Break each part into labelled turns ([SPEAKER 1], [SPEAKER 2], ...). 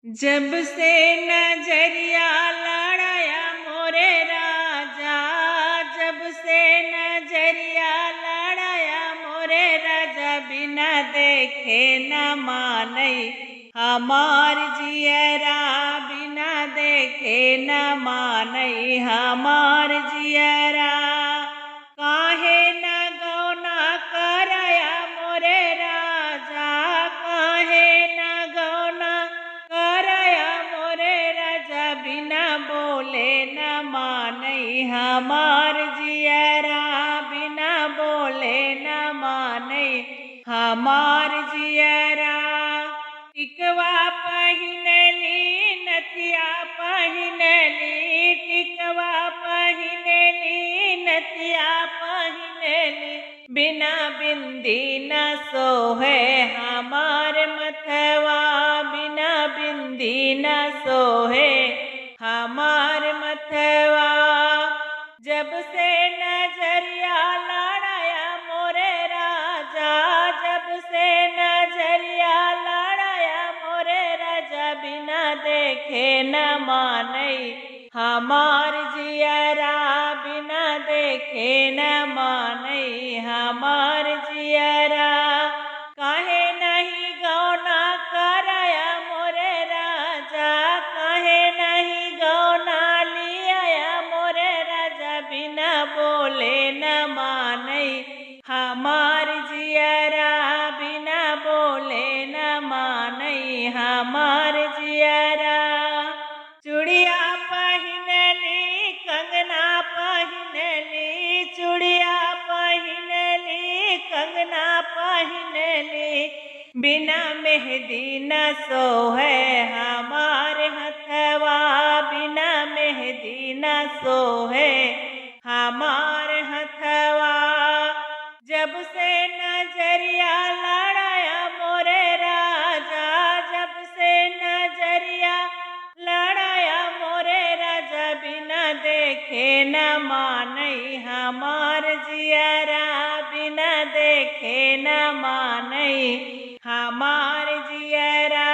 [SPEAKER 1] जब से नजरिया लड़ाया मोरे राजा, जब से नजरिया लड़ाया मोरे राजा, बिना देखे न मानई हमार जियरा, बिना देखे न मानई हमार जियरा। काहे न गौना कराया मोरे राजा, काहे न गौना कराया मोरे राजा, बिना बोले न मानई हमार जियरा, बिना बोले न मानई हमार जियरा। टिकवा पहिनली नथिया पहिनली, टिकवा पहिनली नथिया पहिनली, बिना बिंदी न सोहे हमार मथवा, बिना बिंदी न सोहे हमार मथवा। जब से नजरिया लड़ाया मोरे राजा, जब से नजरिया लड़ाया मोरे राजा, बिना देखे न मानई हमार जियरा, बिना देखे न मानई हमार जियरा। काहे नहीं गौना कराया मोरे राजा, काहे नहीं गौना लिया मोरे राजा, बिना बोले न मानई हमार जियरा, बिना बोले न मानई हमार जियरा। चूड़िया पहिनली कंगना पहिनली, चूड़िया पहिनली कंगना पहिनली, बिना मेहंदी न सोहे हमार हथवा, बिना मेहंदी न सोहे हमार हथवा। जब से नजरिया लड़ाया मोरे राजा, जब से नजरिया लड़ाया मोरे राजा, बिना देखे न मानई हमार जियरा, बिना देखे न मानई हमार जियरा।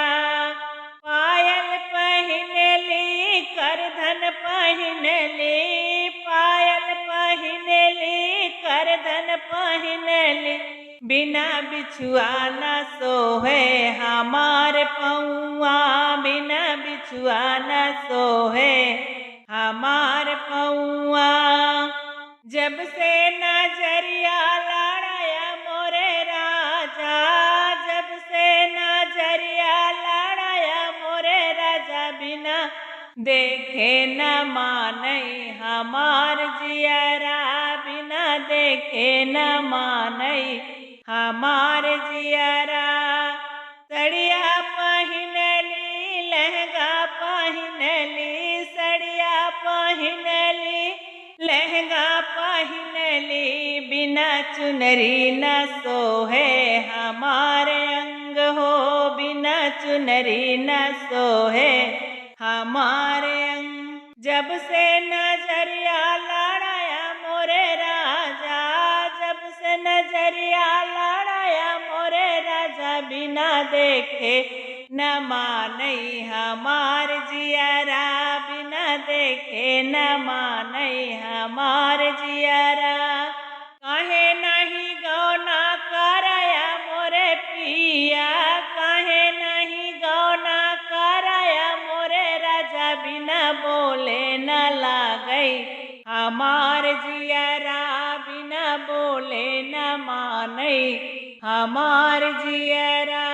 [SPEAKER 1] पायल पहिनली करधन पहिनली, पायल पहिनली करधन पहिनली, बिना बिछुआ न सोहे हमार पौआ, बिना बिछुआ न सोहे हमार पौआ। जब से नजरिया लड़ाया मोरे राजा, जब से नजरिया लड़ाया मोरे राजा, बिना देखे न मानई हमार जियरा, बिना देखे न मानई हमार जियरा। सड़िया पहिनली लहंगा पहिनली, सड़िया पहिनली लहंगा पहिनली, बिना चुनरी न सोहे हमार अंग हो, बिना चुनरी न सोहे हमार अंग। जब से नजरिया लड़ाया मोरे राजा, जब से नजरिया लड़ाया मोरे राजा, बिना देखे न मानई हमार जियरा, बिना देखे न मानई हमार जियरा। काहे नहीं गौना कराया मोरे पिया, काहे नहीं गौना कराया मोरे राजा, बिना बोले न लागई हमार जियरा, बिना बोले न मानई हमार जियरा।